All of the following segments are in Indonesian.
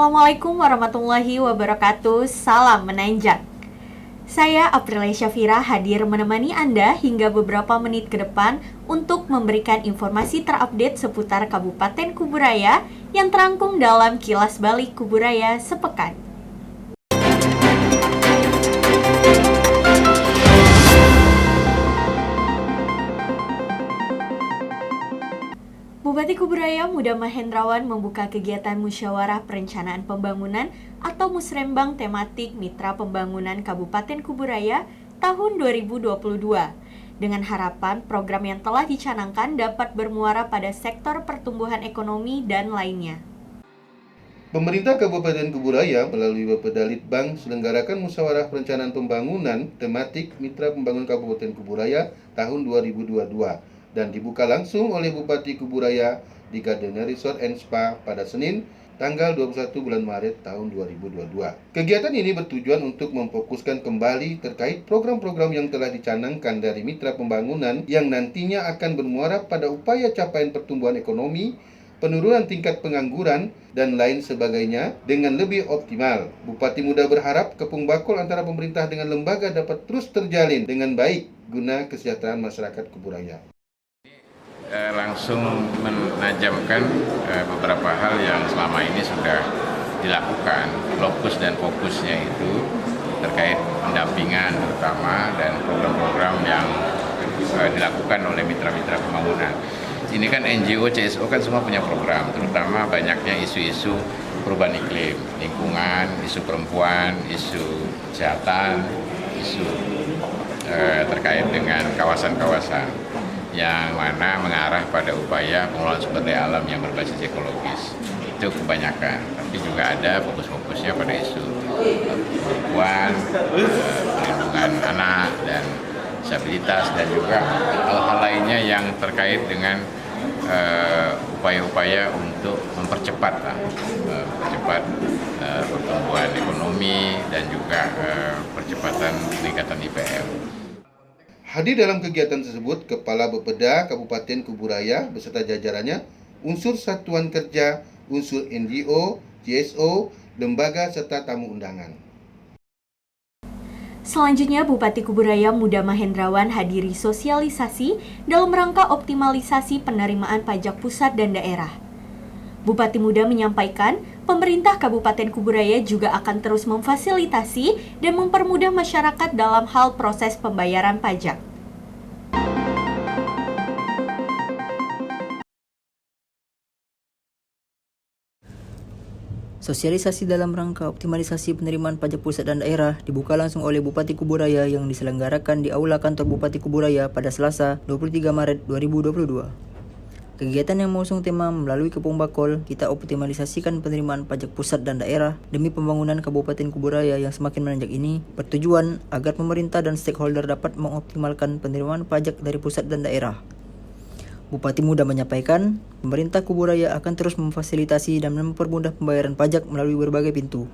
Assalamualaikum warahmatullahi wabarakatuh. Salam menanjak. Saya Aprilia Syafira hadir menemani Anda hingga beberapa menit ke depan untuk memberikan informasi terupdate seputar Kabupaten Kuburaya yang terangkum dalam Kilas Balik Kuburaya sepekan. Bupati Kuburaya Muda Mahendrawan membuka kegiatan Musyawarah Perencanaan Pembangunan atau Musrembang tematik Mitra Pembangunan Kabupaten Kuburaya tahun 2022 dengan harapan program yang telah dicanangkan dapat bermuara pada sektor pertumbuhan ekonomi dan lainnya. Pemerintah Kabupaten Kuburaya melalui Bapeda Litbang selenggarakan Musyawarah Perencanaan Pembangunan tematik Mitra Pembangunan Kabupaten Kuburaya tahun 2022 dan dibuka langsung oleh Bupati Kuburaya di Gardenia Resort and Spa pada Senin, tanggal 21 bulan Maret tahun 2022. Kegiatan ini bertujuan untuk memfokuskan kembali terkait program-program yang telah dicanangkan dari Mitra Pembangunan yang nantinya akan bermuara pada upaya capaian pertumbuhan ekonomi, penurunan tingkat pengangguran, dan lain sebagainya dengan lebih optimal. Bupati Muda berharap kepung bakul antara pemerintah dengan lembaga dapat terus terjalin dengan baik guna kesejahteraan masyarakat Kuburaya. Langsung menajamkan beberapa hal yang selama ini sudah dilakukan. Lokus dan fokusnya itu terkait pendampingan terutama dan program-program yang dilakukan oleh mitra-mitra pembangunan. Ini kan NGO, CSO kan semua punya program, terutama banyaknya isu-isu perubahan iklim, lingkungan, isu perempuan, isu kesehatan, isu terkait dengan kawasan-kawasan yang mana mengarah pada upaya pengelolaan sumber daya alam yang berbasis ekologis. Itu kebanyakan, tapi juga ada fokus-fokusnya pada isu perempuan, perlindungan anak dan disabilitas, dan juga hal-hal lainnya yang terkait dengan upaya-upaya untuk mempercepat pertumbuhan ekonomi dan juga percepatan peningkatan IPM. Hadir dalam kegiatan tersebut Kepala Bapeda Kabupaten Kuburaya beserta jajarannya, unsur satuan kerja, unsur NGO, CSO, lembaga serta tamu undangan. Selanjutnya, Bupati Kuburaya Muda Mahendrawan hadiri sosialisasi dalam rangka optimalisasi penerimaan pajak pusat dan daerah. Bupati Muda menyampaikan, pemerintah Kabupaten Kuburaya juga akan terus memfasilitasi dan mempermudah masyarakat dalam hal proses pembayaran pajak. Sosialisasi dalam rangka optimalisasi penerimaan pajak pusat dan daerah dibuka langsung oleh Bupati Kuburaya yang diselenggarakan di Aula Kantor Bupati Kuburaya pada Selasa 23 Maret 2022. Kegiatan yang mengusung tema melalui Kepung Bakul, kita optimalisasikan penerimaan pajak pusat dan daerah demi pembangunan Kabupaten Kuburaya yang semakin menanjak ini bertujuan agar pemerintah dan stakeholder dapat mengoptimalkan penerimaan pajak dari pusat dan daerah. Bupati Muda menyampaikan, pemerintah Kuburaya akan terus memfasilitasi dan mempermudah pembayaran pajak melalui berbagai pintu.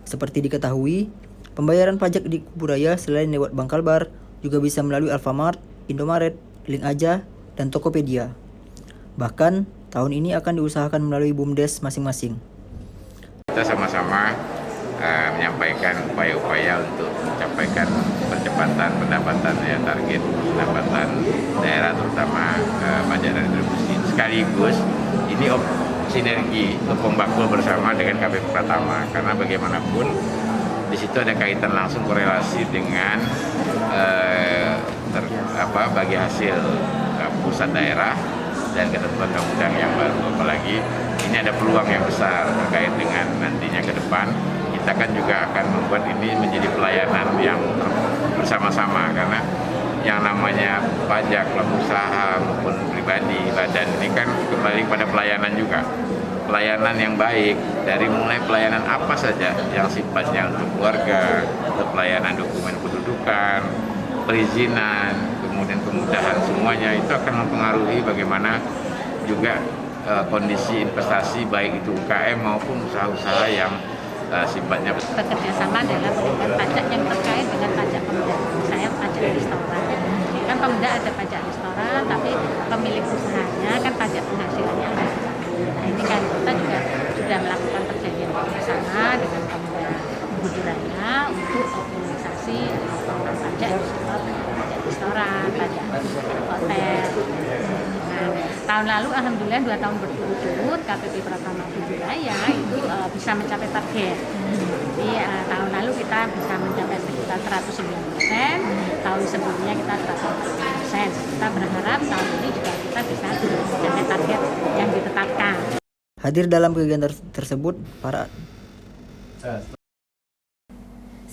Seperti diketahui, pembayaran pajak di Kuburaya selain lewat Bank Kalbar, juga bisa melalui Alfamart, Indomaret, Link Aja, dan Tokopedia. Bahkan, tahun ini akan diusahakan melalui BUMDes masing-masing. Kita sama-sama menyampaikan upaya-upaya untuk mencapaikan percepatan pendapatan target pendapatan daerah, terutama pajak dan retribusi. Sekaligus ini sinergi Kepung Bakul bersama dengan KPP Pratama, karena bagaimanapun di situ ada kaitan langsung korelasi dengan bagi hasil pusat daerah dan ketentuan undang-undang yang baru. Apalagi ini ada peluang yang besar terkait dengan nantinya ke depan kita kan juga akan membuat ini menjadi pelayanan yang bersama-sama, karena yang namanya pajak pelaku usaha maupun pribadi badan ini kan kembali pada pelayanan juga, pelayanan yang baik dari mulai pelayanan apa saja yang sifatnya untuk keluarga, untuk pelayanan dokumen kependudukan, perizinan, kemudian kemudahan, semuanya itu akan mempengaruhi bagaimana juga kondisi investasi baik itu UKM maupun usaha-usaha yang sifatnya bekerja sama dalam memberikan pajak yang terkait dengan pajak pemuda. Misalnya pajak restoran, kan pemuda ada pajak restoran, tapi pemilik usahanya kan pajak penghasilannya ada. Nah ini kan kita juga sudah melakukan perjanjian bersama dengan Pemuda Budaya untuk optimalisasi pengenalan pajak di sektor pajak restoran, pajak hotel. Nah, tahun lalu alhamdulillah 2 tahun berturut-turut KPP Pratama Budaya itu bisa mencapai target. Jadi tahun lalu kita bisa mencapai sekitar 109%, tahun sebelumnya kita 140%. Kita berharap tahun ini juga kita bisa mencapai target yang ditetapkan. Hadir dalam kegiatan tersebut para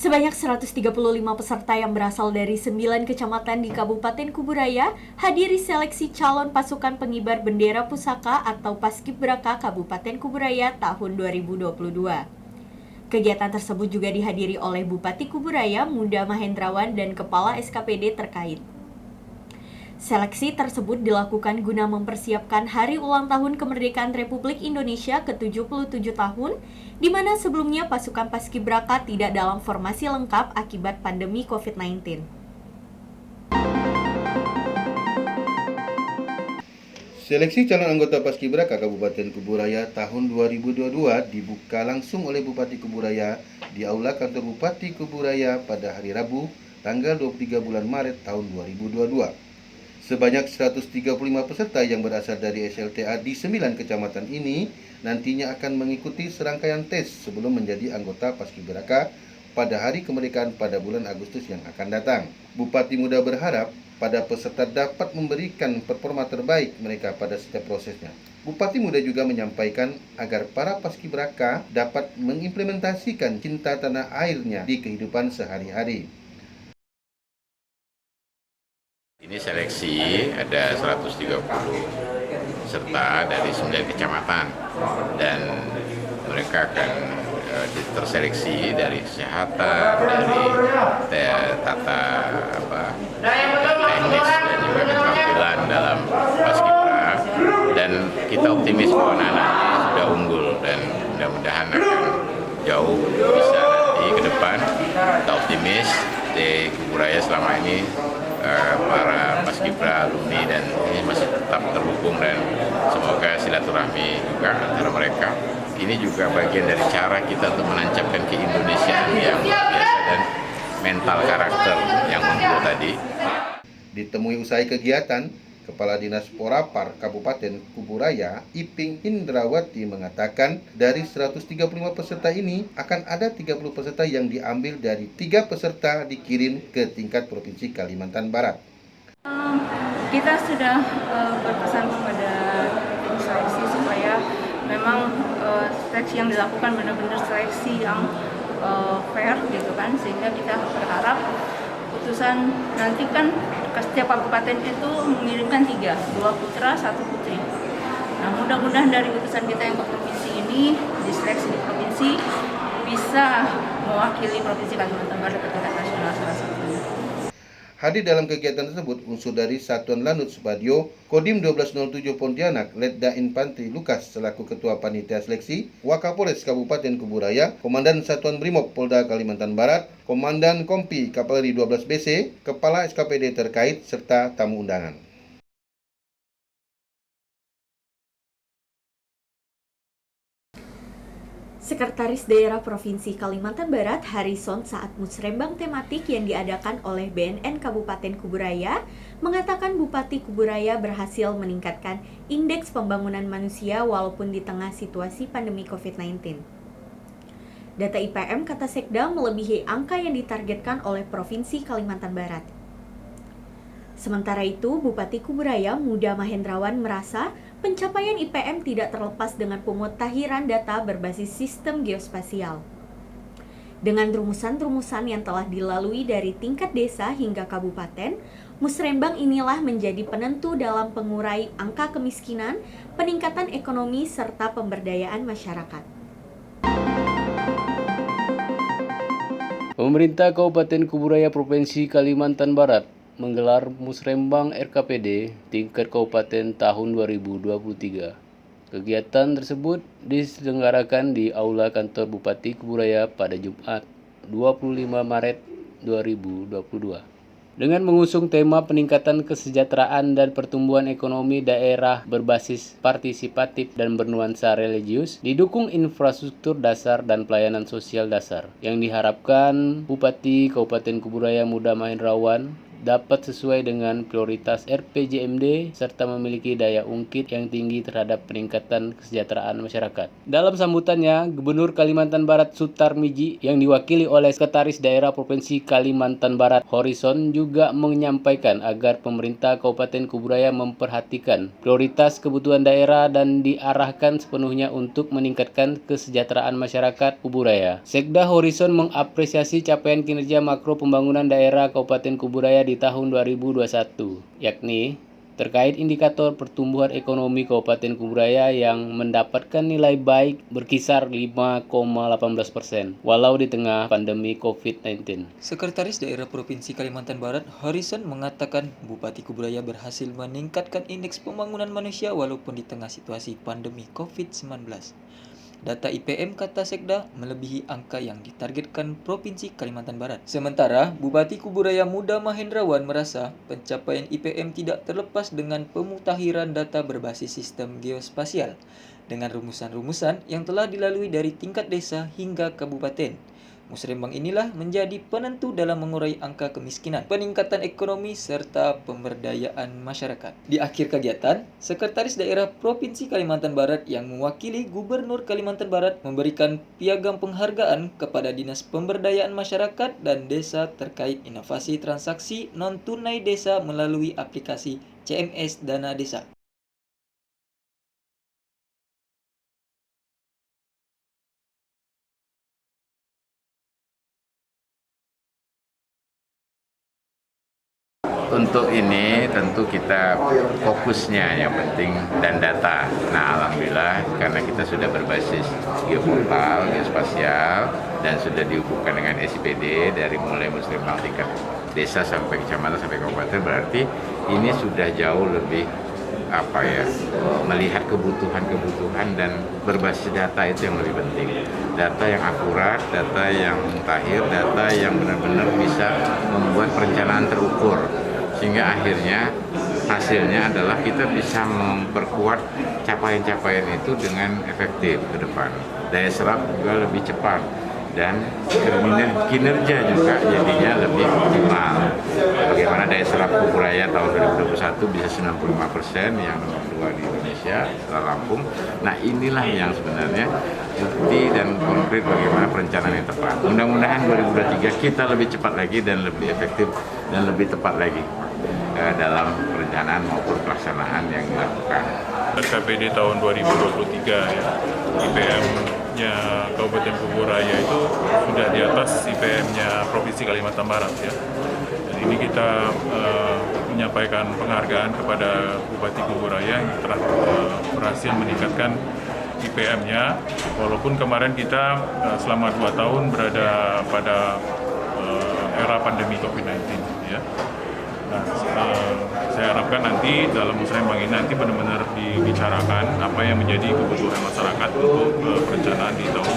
Sebanyak 135 peserta yang berasal dari 9 kecamatan di Kabupaten Kuburaya hadiri seleksi calon pasukan pengibar bendera pusaka atau Paskibraka Kabupaten Kuburaya tahun 2022. Kegiatan tersebut juga dihadiri oleh Bupati Kuburaya Muda Mahendrawan dan Kepala SKPD terkait. Seleksi tersebut dilakukan guna mempersiapkan Hari Ulang Tahun Kemerdekaan Republik Indonesia ke-77 tahun, di mana sebelumnya pasukan Paskibraka tidak dalam formasi lengkap akibat pandemi COVID-19. Seleksi calon anggota Paskibraka Kabupaten Kuburaya tahun 2022 dibuka langsung oleh Bupati Kuburaya di Aula Kantor Bupati Kuburaya pada hari Rabu, tanggal 23 bulan Maret tahun 2022. Sebanyak 135 peserta yang berasal dari SLTA di 9 kecamatan ini nantinya akan mengikuti serangkaian tes sebelum menjadi anggota Paskibraka pada Hari Kemerdekaan pada bulan Agustus yang akan datang. Bupati Muda berharap pada peserta dapat memberikan performa terbaik mereka pada setiap prosesnya. Bupati Muda juga menyampaikan agar para Paskibraka dapat mengimplementasikan cinta tanah airnya di kehidupan sehari-hari. Ini seleksi ada 130 peserta dari 9 kecamatan dan mereka akan terseleksi dari kesehatan, dari tata teknis dan juga keterampilan dalam Paskibra, dan kita optimis bahwa anak-anaknya sudah unggul dan mudah-mudahan akan jauh bisa nanti ke depan. Kita optimis di Kuburaya selama ini para Paskibra alumni dan ini masih tetap terhubung dan semoga silaturahmi juga antara mereka. Ini juga bagian dari cara kita untuk menancapkan keindonesiaan yang luar biasa dan mental karakter yang unggul tadi. Ditemui usai kegiatan, Kepala Dinas Porapar Kabupaten Kuburaya, Iping Indrawati mengatakan dari 135 peserta ini akan ada 30 peserta yang diambil dari 3 peserta dikirim ke tingkat Provinsi Kalimantan Barat. Kita sudah berpesan kepada tim seleksi supaya memang seleksi yang dilakukan benar-benar seleksi yang fair gitu kan, sehingga kita berharap putusan nanti kan setiap kabupaten itu mengirimkan 3, 2 putra, 1 putri. Nah, mudah-mudahan dari utusan kita yang ke provinsi ini, diseleksi di provinsi, bisa mewakili Provinsi Kalimantan Barat ke tingkat nasional salah satunya. Hadir dalam kegiatan tersebut unsur dari Satuan Lanut Supadio, Kodim 1207 Pontianak, Letda Infantri Lukas selaku Ketua Panitia Seleksi, Wakapolres Kabupaten Kuburaya, Komandan Satuan Brimob Polda Kalimantan Barat, Komandan Kompi Kavaleri 12 BC, Kepala SKPD terkait, serta tamu undangan. Sekretaris Daerah Provinsi Kalimantan Barat Harrison saat musrembang tematik yang diadakan oleh BNN Kabupaten Kuburaya mengatakan Bupati Kuburaya berhasil meningkatkan indeks pembangunan manusia walaupun di tengah situasi pandemi COVID-19. Data IPM kata Sekda melebihi angka yang ditargetkan oleh Provinsi Kalimantan Barat. Sementara itu, Bupati Kuburaya Muda Mahendrawan merasa pencapaian IPM tidak terlepas dengan pemutahiran data berbasis sistem geospasial. Dengan rumusan-rumusan yang telah dilalui dari tingkat desa hingga kabupaten, musrembang inilah menjadi penentu dalam pengurai angka kemiskinan, peningkatan ekonomi, serta pemberdayaan masyarakat. Pemerintah Kabupaten Kuburaya Provinsi Kalimantan Barat menggelar musrembang RKPD tingkat kabupaten tahun 2023. Kegiatan tersebut diselenggarakan di Aula Kantor Bupati Kuburaya pada Jumat 25 Maret 2022. dengan mengusung tema peningkatan kesejahteraan dan pertumbuhan ekonomi daerah berbasis partisipatif dan bernuansa religius, didukung infrastruktur dasar dan pelayanan sosial dasar, yang diharapkan Bupati Kabupaten Kuburaya Muda Mahendrawan dapat sesuai dengan prioritas RPJMD serta memiliki daya ungkit yang tinggi terhadap peningkatan kesejahteraan masyarakat. Dalam sambutannya, Gubernur Kalimantan Barat Sutar Miji yang diwakili oleh Sekretaris Daerah Provinsi Kalimantan Barat Horizon juga menyampaikan agar pemerintah Kabupaten Kuburaya memperhatikan prioritas kebutuhan daerah dan diarahkan sepenuhnya untuk meningkatkan kesejahteraan masyarakat Kuburaya. Sekda Horizon mengapresiasi capaian kinerja makro pembangunan daerah Kabupaten Kuburaya di tahun 2021, yakni terkait indikator pertumbuhan ekonomi Kabupaten Kuburaya yang mendapatkan nilai baik berkisar 5,18%, walau di tengah pandemi COVID-19. Sekretaris Daerah Provinsi Kalimantan Barat Horizon mengatakan Bupati Kuburaya berhasil meningkatkan indeks pembangunan manusia walaupun di tengah situasi pandemi COVID-19. Data IPM kata Sekda melebihi angka yang ditargetkan Provinsi Kalimantan Barat. Sementara, Bupati Kuburaya Muda Mahendrawan merasa pencapaian IPM tidak terlepas dengan pemutakhiran data berbasis sistem geospasial dengan rumusan-rumusan yang telah dilalui dari tingkat desa hingga kabupaten. Musrembang inilah menjadi penentu dalam mengurai angka kemiskinan, peningkatan ekonomi, serta pemberdayaan masyarakat. Di akhir kegiatan, Sekretaris Daerah Provinsi Kalimantan Barat yang mewakili Gubernur Kalimantan Barat memberikan piagam penghargaan kepada Dinas Pemberdayaan Masyarakat dan Desa terkait inovasi transaksi non-tunai desa melalui aplikasi CMS Dana Desa. Untuk ini tentu kita fokusnya yang penting dan data. Nah, alhamdulillah karena kita sudah berbasis geoportal, geospasial, dan sudah dihubungkan dengan SIPD dari mulai muslimbang tingkat desa sampai kecamatan sampai kabupaten, berarti ini sudah jauh lebih melihat kebutuhan dan berbasis data itu yang lebih penting. Data yang akurat, data yang mutakhir, data yang benar-benar bisa membuat perencanaan terukur. Sehingga akhirnya hasilnya adalah kita bisa memperkuat capaian-capaian itu dengan efektif ke depan. Daya serap juga lebih cepat dan kinerja juga jadinya lebih optimal. Bagaimana daya serap Kuburaya tahun 2021 bisa 95% yang nomor 2 di Indonesia setelah Lampung. Nah, inilah yang sebenarnya bukti dan konkret bagaimana perencanaan yang tepat. Mudah-mudahan 2023 kita lebih cepat lagi dan lebih efektif dan lebih tepat lagi dalam perencanaan maupun pelaksanaan yang dilakukan. RKPD tahun 2023 ya, IPM-nya Kabupaten Kuburaya itu sudah di atas IPM-nya Provinsi Kalimantan Barat ya. Dan ini kita menyampaikan penghargaan kepada Bupati Kuburaya yang telah berhasil meningkatkan IPM-nya, walaupun kemarin kita selama 2 tahun berada pada era pandemi COVID-19 ya. Nah, saya harapkan nanti dalam musrembang ini nanti benar-benar dibicarakan apa yang menjadi kebutuhan masyarakat untuk perencanaan di tahun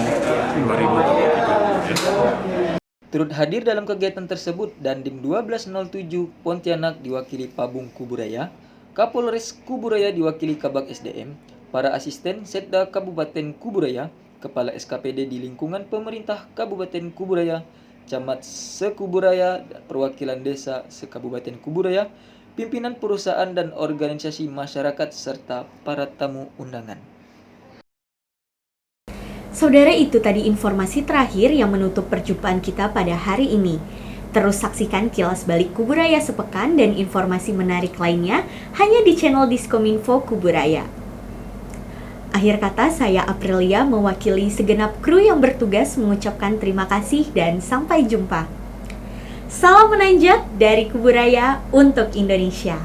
2023. Ya. Turut hadir dalam kegiatan tersebut Dandim 1207 Pontianak diwakili Pabung Kuburaya, Kapolres Kuburaya diwakili Kabag SDM, para asisten Setda Kabupaten Kuburaya, Kepala SKPD di lingkungan pemerintah Kabupaten Kuburaya, Camat se-Kuburaya, perwakilan desa se-Kabupaten Kuburaya, pimpinan perusahaan dan organisasi masyarakat, serta para tamu undangan. Saudara, itu tadi informasi terakhir yang menutup perjumpaan kita pada hari ini. Terus saksikan kilas balik Kuburaya sepekan dan informasi menarik lainnya hanya di channel Diskominfo Kuburaya. Akhir kata, saya Aprilia mewakili segenap kru yang bertugas mengucapkan terima kasih dan sampai jumpa. Salam menanjak dari Kuburaya untuk Indonesia.